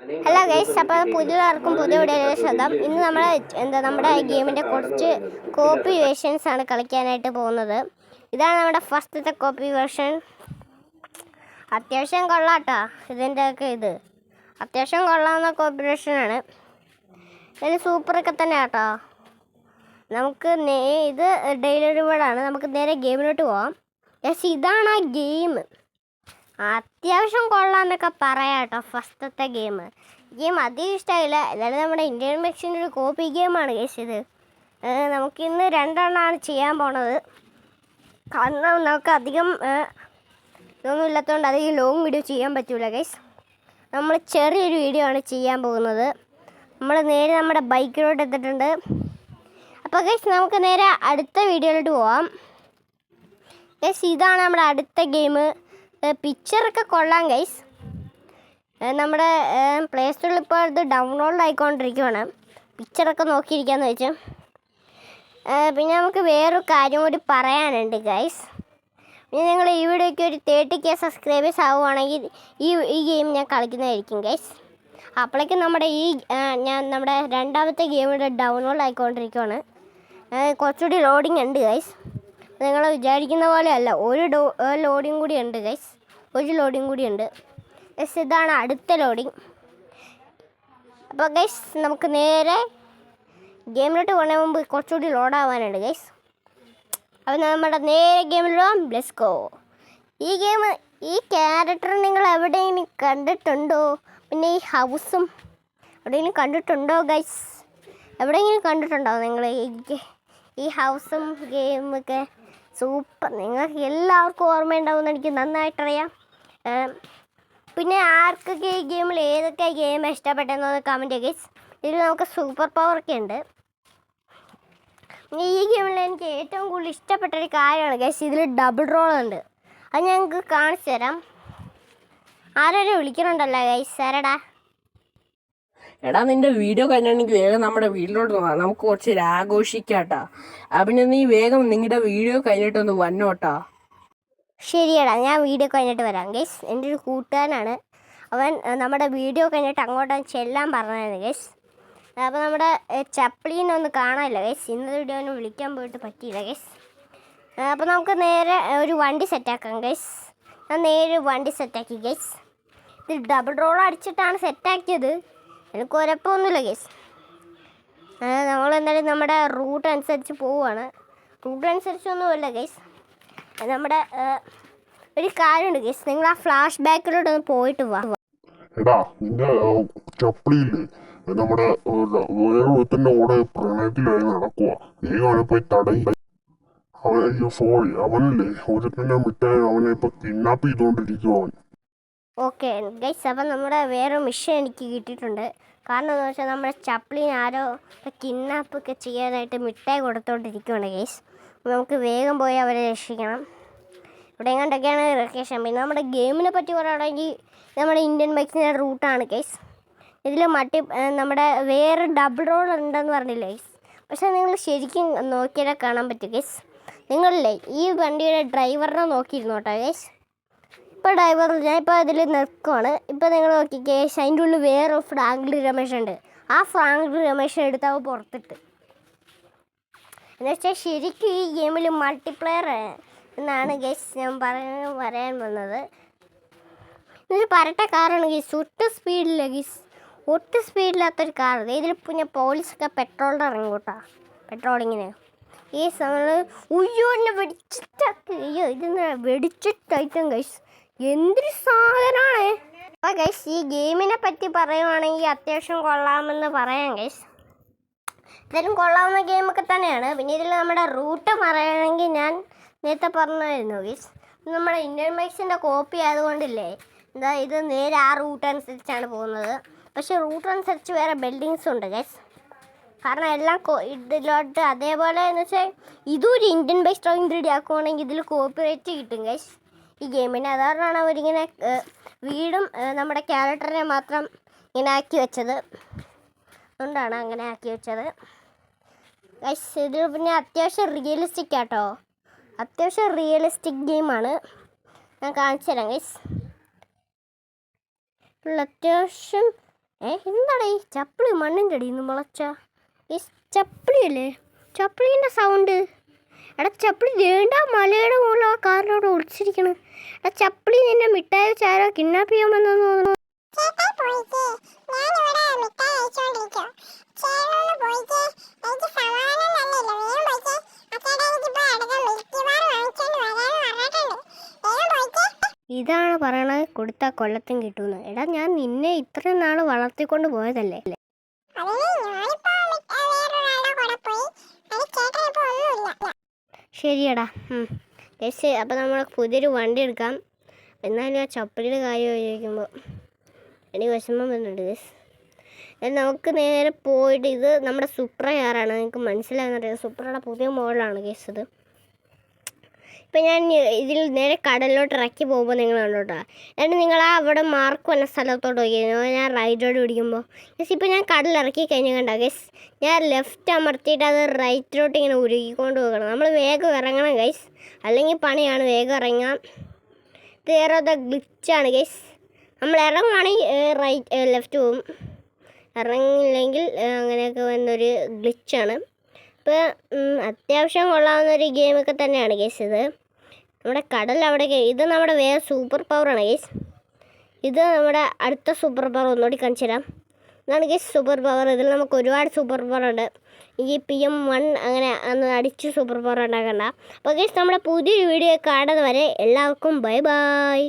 Hello guys, അപ്പോൾ പുതിയവർക്കും പുതിയ വീഡിയോയിലേക്ക് സ്വാഗതം. ഇന്ന് നമ്മൾ നമ്മുടെ ഗെയിമിൻ്റെ കുറച്ച് കോപ്പി വേർഷൻസ് ആണ് കളിക്കാനായിട്ട് പോകുന്നത്. ഇതാണ് നമ്മുടെ ഫസ്റ്റത്തെ കോപ്പി വേർഷൻ. അത്യാവശ്യം കൊള്ളാട്ടോ, ഇതിൻ്റെയൊക്കെ ഇത് അത്യാവശ്യം കൊള്ളാവുന്ന കോപ്പി വേർഷനാണ്. ഇതിന് സൂപ്പറൊക്കെ തന്നെ കേട്ടോ. നമുക്ക് ഇത് ഡെയിലി റിവാർഡാണ്. നമുക്ക് നേരെ ഗെയിമിലോട്ട് പോവാം. യെസ്, ഇതാണ് ആ ഗെയിം. അത്യാവശ്യം കൊള്ളാമെന്നൊക്കെ പറയാം കേട്ടോ. ഫസ്റ്റത്തെ ഗെയിം അധികം ഇഷ്ടമായില്ല. എന്നാലും നമ്മുടെ ഇന്ത്യൻ മെക്സിൻ്റെ ഒരു കോപ്പി ഗെയിമാണ് ഗൈസ് ഇത്. നമുക്കിന്ന് രണ്ടെണ്ണമാണ് ചെയ്യാൻ പോണത്. കാരണം നമുക്ക് അധികം ഇതൊന്നും ഇല്ലാത്തതുകൊണ്ട് അധികം ലോങ് വീഡിയോ ചെയ്യാൻ പറ്റില്ല ഗൈസ്. നമ്മൾ ചെറിയൊരു വീഡിയോ ആണ് ചെയ്യാൻ പോകുന്നത്. നമ്മൾ നേരെ നമ്മുടെ ബൈക്കിലോട്ട് എത്തിയിട്ടുണ്ട്. അപ്പോൾ ഗൈസ് നമുക്ക് നേരെ അടുത്ത വീഡിയോയിലോട്ട് പോവാം. ഗൈസ്, ഇതാണ് നമ്മുടെ അടുത്ത ഗെയിം. പിക്ചറൊക്കെ കൊള്ളാം ഗൈസ്. നമ്മുടെ പ്ലേ സ്റ്റോറിൽ ഇപ്പോൾ ഇത് ഡൗൺലോഡ് ആയിക്കൊണ്ടിരിക്കുകയാണ്. പിക്ചറൊക്കെ നോക്കിയിരിക്കാമെന്ന് വെച്ച്. പിന്നെ നമുക്ക് വേറൊരു കാര്യം കൂടി പറയാനുണ്ട് ഗൈസ്. പിന്നെ നിങ്ങൾ ഈ വീഡിയോയ്ക്ക് ഒരു 30K സബ്സ്ക്രൈബേഴ്സ് ആവുകയാണെങ്കിൽ ഈ ഗെയിം ഞാൻ കളിക്കുന്നതായിരിക്കും ഗൈസ്. അപ്പോഴേക്കും നമ്മുടെ നമ്മുടെ രണ്ടാമത്തെ ഗെയിമിൻ്റെ ഡൗൺലോഡ് ആയിക്കൊണ്ടിരിക്കുകയാണ്. കുറച്ചുകൂടി ലോഡിങ് ഉണ്ട് ഗൈസ്. നിങ്ങൾ വിചാരിക്കുന്ന പോലെയല്ല, ഒരു ലോഡിങ് കൂടി ഉണ്ട് ഗൈസ്. ഒരു ലോഡിങ് കൂടി ഉണ്ട്. യെസ്, ഇതാണ് അടുത്ത ലോഡിങ്. അപ്പോൾ ഗൈസ് നമുക്ക് നേരെ ഗെയിമിലോട്ട് പോകുന്നതിന് മുമ്പ് കുറച്ചുകൂടി ലോഡാവാനുണ്ട് ഗൈസ്. അപ്പോൾ നമ്മുടെ നേരെ ഗെയിമിലോട്ട് ലെറ്റ്സ് ഗോ. ഈ ക്യാരക്ടർ നിങ്ങൾ എവിടെയെങ്കിലും കണ്ടിട്ടുണ്ടോ? പിന്നെ ഈ ഹൗസും എവിടെയെങ്കിലും കണ്ടിട്ടുണ്ടോ ഗൈസ്? എവിടെയെങ്കിലും കണ്ടിട്ടുണ്ടോ നിങ്ങൾ ഈ ഹൗസും ഗെയിമൊക്കെ? സൂപ്പർ. നിങ്ങൾക്ക് എല്ലാവർക്കും ഓർമ്മയുണ്ടാവുമെന്ന് എനിക്ക് നന്നായിട്ടറിയാം. പിന്നെ ആർക്കൊക്കെ ഈ ഗെയിമിൽ ഏതൊക്കെ ഗെയിം ഇഷ്ടപ്പെട്ടെന്നത് കമൻറ്റ് ഗൈസ്. ഇതിൽ നമുക്ക് സൂപ്പർ പവറൊക്കെ ഉണ്ട്. ഈ ഗെയിമിൽ എനിക്ക് ഏറ്റവും കൂടുതൽ ഇഷ്ടപ്പെട്ടൊരു കാര്യമാണ് ഗൈസ്, ഇതിൽ ഡബിൾ റോൾ ഉണ്ട്. അത് ഞങ്ങൾക്ക് കാണിച്ചു തരാം. ആരും വിളിക്കണുണ്ടല്ലോ ഗൈസ്. ആരടാ? എടാ, നിന്റെ വീഡിയോ കഴിഞ്ഞാണെങ്കിൽ വേഗം നമ്മുടെ വീട്ടിലോട്ട് പോകാം. നമുക്ക് കുറച്ച് ആഘോഷിക്കാട്ടാ. പിന്നെ നീ വേഗം നിങ്ങളുടെ വീഡിയോ കഴിഞ്ഞിട്ടൊന്ന് വന്നോട്ടാ. ശരിയടാ, ഞാൻ വീഡിയോ കഴിഞ്ഞിട്ട് വരാം ഗൈസ്. എൻ്റെ ഒരു കൂട്ടുകാരനാണ് അവൻ. നമ്മുടെ വീഡിയോ കഴിഞ്ഞിട്ട് അങ്ങോട്ട് ചെല്ലാൻ പറഞ്ഞായിരുന്നു ഗൈസ്. അപ്പോൾ നമ്മുടെ ചപ്ലീനൊന്ന് കാണാനില്ല ഗൈസ്. ഇന്നത്തെ വീഡിയോനെ വിളിക്കാൻ പോയിട്ട് പറ്റിയില്ല ഗൈസ്. അപ്പോൾ നമുക്ക് നേരെ ഒരു വണ്ടി സെറ്റാക്കാം ഗൈസ്. ഞാൻ നേരെ വണ്ടി സെറ്റാക്കി ഗൈസ്. ഇത് ഡബിൾ റോൾ അടിച്ചിട്ടാണ് സെറ്റാക്കിയത്. എനിക്ക് കുഴപ്പമൊന്നുമില്ല ഗൈസ്. നമ്മളെന്തായാലും നമ്മുടെ റൂട്ട് അനുസരിച്ച് പോവുകയാണ്. റൂട്ട് അനുസരിച്ചൊന്നുമില്ല ഗൈസ്. നമ്മുടെ ഒരു കാര്യമുണ്ട് ഗൈസ്. നിങ്ങൾ ആ ഫ്ലാഷ് ബാക്കിലോട്ട് ഒന്ന് പോയിട്ട് വാ. എടാ, നിന്റെ ചപ്പിളിയില്ലേ നമ്മുടെ വേറൊരുത്തൻ്റെ കൂടെ പ്രണയത്തിലായി നടക്കുക. നീ അവനെ പോയി തടയി. സോറി, അവനല്ലേ ഒരുത്തന്നെ മിഠായി അവനെ ഇപ്പൊ കിഡ്നാപ്പ് ചെയ്തുകൊണ്ടിരിക്കുക അവൻ. ഓക്കെ ഗൈസ്, അപ്പം നമ്മുടെ വേറെ മിഷൻ എനിക്ക് കിട്ടിയിട്ടുണ്ട്. കാരണം എന്താണെന്ന് വെച്ചാൽ നമ്മുടെ ചപ്ലിന് ആരോ കിഡ്നാപ്പൊക്കെ ചെയ്യാനായിട്ട് മിഠായി കൊടുത്തോണ്ടിരിക്കുകയാണ് ഗൈസ്. നമുക്ക് വേഗം പോയി അവരെ രക്ഷിക്കണം. ഇവിടെ എങ്ങോട്ടൊക്കെയാണ് ലൊക്കേഷൻ. പിന്നെ നമ്മുടെ ഗെയിമിനെ പറ്റി പറയുകയാണെങ്കിൽ നമ്മുടെ ഇന്ത്യൻ ബൈക്സിൻ്റെ റൂട്ടാണ് ഗൈസ്. ഇതിൽ നമ്മുടെ വേറെ ഡബിൾ റോഡ് ഉണ്ടെന്ന് പറഞ്ഞില്ല ഗൈസ്. പക്ഷേ നിങ്ങൾ ശരിക്കും നോക്കിയാലേ കാണാൻ പറ്റും ഗൈസ്. നിങ്ങളില്ലേ ഈ വണ്ടിയുടെ ഡ്രൈവറിനെ നോക്കിയിരുന്നു കേട്ടോ ഗൈസ്. ഇപ്പോൾ ഡ്രൈവർ ഞാനിപ്പോൾ ഇതിൽ നിൽക്കുവാണ്. ഇപ്പോൾ നിങ്ങൾ നോക്കി ഗൈസ്, അതിൻ്റെ ഉള്ളിൽ വേറെ ഫ്രാങ്ക്ലി രമേശ് ഉണ്ട്. ആ ഫ്രാങ്ക്ലി രമേശ് എടുത്ത് അവ പുറത്തിട്ട്. എന്നുവെച്ചാൽ ശരിക്കും ഈ ഗെയിമിൽ മൾട്ടിപ്ലെയർ എന്നാണ് ഗൈസ് ഞാൻ പറയാൻ വന്നത്. ഇതൊരു പരട്ട കാറാണ് ഗൈസ്. ഒട്ടും സ്പീഡില്ല ഗൈസ്. ഒട്ടും സ്പീഡില്ലാത്തൊരു കാർ. ഇതിൽ പിന്നെ പോലീസൊക്കെ പെട്രോളിൻ്റെ ഇറങ്ങും കേട്ടോ, പെട്രോളിങ്ങിന്. ഈ സമയം ഉയ്യോനെ വെടിച്ചിട്ടാക്കി. അയ്യോ, ഇതെന്താ വെടിച്ചിട്ടായിട്ടും ഗൈസ്. എന്തൊരു സാധനമാണ്. അപ്പോൾ ഗൈസ് ഈ ഗെയിമിനെ പറ്റി പറയുവാണെങ്കിൽ അത്യാവശ്യം കൊള്ളാമെന്ന് പറയാം ഗൈസ്. ഇതിലും കൊള്ളാവുന്ന ഗെയിമൊക്കെ തന്നെയാണ്. പിന്നെ ഇതിൽ നമ്മുടെ റൂട്ട് പറയുകയാണെങ്കിൽ ഞാൻ നേരത്തെ പറഞ്ഞായിരുന്നു ഗൈസ്. നമ്മുടെ ഇന്ത്യൻ ബൈക്സിൻ്റെ കോപ്പി ആയതുകൊണ്ടില്ലേ ഇത് നേരെ ആ റൂട്ട് അനുസരിച്ചാണ് പോകുന്നത്. പക്ഷേ റൂട്ട് അനുസരിച്ച് വേറെ ബിൽഡിങ്സും ഉണ്ട് ഗൈസ്. കാരണം എല്ലാം ഇതിലോട്ട് അതേപോലെ എന്ന് വെച്ചാൽ ഇതൊരു ഇന്ത്യൻ ബൈക്ക് ഡ്രോയിങ് 3D ആക്കുവാണെങ്കിൽ ഇതിൽ കോപ്പിറൈറ്റ് കിട്ടും ഗൈസ് ഈ ഗെയിമിന്. അതുകൊണ്ടാണ് അവരിങ്ങനെ വീടും നമ്മുടെ ക്യാരക്ടറിനെ മാത്രം ഇങ്ങനെ ആക്കി വെച്ചത്. അതുകൊണ്ടാണ് അങ്ങനെ ആക്കി വെച്ചത് ഗൈസ്. ഇത് പിന്നെ അത്യാവശ്യം റിയലിസ്റ്റിക് ആട്ടോ. അത്യാവശ്യം റിയലിസ്റ്റിക് ഗെയിമാണ്. ഞാൻ കാണിച്ചു തരാം ഗൈസ്. അത്യാവശ്യം എന്താടാ ഈ ചപ്പിളി മണ്ണിൻ്റെ അടിയിൽ നിന്ന് മുളച്ച ഈ ചപ്പിളിയല്ലേ? ചപ്പിളീൻ്റെ സൗണ്ട്. എടാ ചപ്പിളി വേണ്ട മലയുടെ മുകളിൽ ആ കാറിനോട് ഒളിച്ചിരിക്കണ്. എടാ ചപ്പിളി നിന്റെ മിഠായി ചാരോ കിഡ്നാപ്പ് ചെയ്യാമെന്നു തോന്നുന്നു. ഇതാണ് പറയണത് കൊടുത്താൽ കൊല്ലത്തും കിട്ടുമെന്ന്. എടാ ഞാൻ നിന്നെ ഇത്രയും നാൾ വളർത്തിക്കൊണ്ട് പോയതല്ലേ. ശരിയടാ. ഗൈസ് അപ്പോൾ നമ്മൾ പുതിയൊരു വണ്ടി എടുക്കാം. എന്നാലും ആ ചപ്പിളിയുടെ കാര്യം ചോദിക്കുമ്പോൾ എനിക്ക് വിഷമം വരുന്നുണ്ട് ഗൈസ്. നമുക്ക് നേരെ പോയിട്ട്, ഇത് നമ്മുടെ സുപ്ര കാറാണ്, നിങ്ങൾക്ക് മനസ്സിലാകുന്നറിയാം. സുപ്രയുടെ പുതിയ മോഡലാണ് ഗൈസ് ഇത്. ഇപ്പം ഞാൻ ഇതിൽ നേരെ കടലിലോട്ട് ഇറക്കി പോകുമ്പോൾ നിങ്ങൾ കണ്ടോട്ടോ. എന്നിട്ട് നിങ്ങൾ ആ അവിടെ മാർക്ക് വന്ന സ്ഥലത്തോട്ട് നോക്കി ഞാൻ റൈറ്റ് റോഡ് പിടിക്കുമ്പോൾ ഗൈസ് ഇപ്പോൾ ഞാൻ കടലിറക്കി കഴിഞ്ഞ് കണ്ട ഗൈസ് ഞാൻ ലെഫ്റ്റ് അമർത്തിയിട്ട് അത് റൈറ്റിലോട്ട് ഇങ്ങനെ ഉരുകിക്കൊണ്ട് പോകണം. നമ്മൾ വേഗം ഇറങ്ങണം ഗൈസ്, അല്ലെങ്കിൽ പണിയാണ്. വേഗം ഇറങ്ങാം. ഇത് വേറെ ഗ്ലിച്ചാണ് ഗൈസ്. നമ്മൾ ഇറങ്ങുവാണെങ്കിൽ ലെഫ്റ്റ് പോകും, ഇറങ്ങില്ലെങ്കിൽ അങ്ങനെയൊക്കെ വന്നൊരു ഗ്ലിച്ചാണ്. ഇപ്പോൾ അത്യാവശ്യം കൊള്ളാവുന്നൊരു ഗെയിമൊക്കെ തന്നെയാണ് ഗൈസ് ഇത്. നമ്മുടെ കടൽ അവിടെ, ഇത് നമ്മുടെ വേറെ സൂപ്പർ പവറാണ് ഗൈസ്. ഇത് നമ്മുടെ അടുത്ത സൂപ്പർ പവർ ഒന്നുകൂടി കാണിച്ചു തരാം. ഇതാണ് ഗൈസ് സൂപ്പർ പവർ. ഇതിൽ നമുക്ക് ഒരുപാട് സൂപ്പർ പവർ ഉണ്ട്. ഈ PM1 അങ്ങനെ അന്ന് അടിച്ച് സൂപ്പർ പവർ ഉണ്ടാക്കണ്ട. അപ്പോൾ ഗൈസ് നമ്മുടെ പുതിയൊരു വീഡിയോ കാണുന്നത് വരെ എല്ലാവർക്കും ബൈ ബൈ.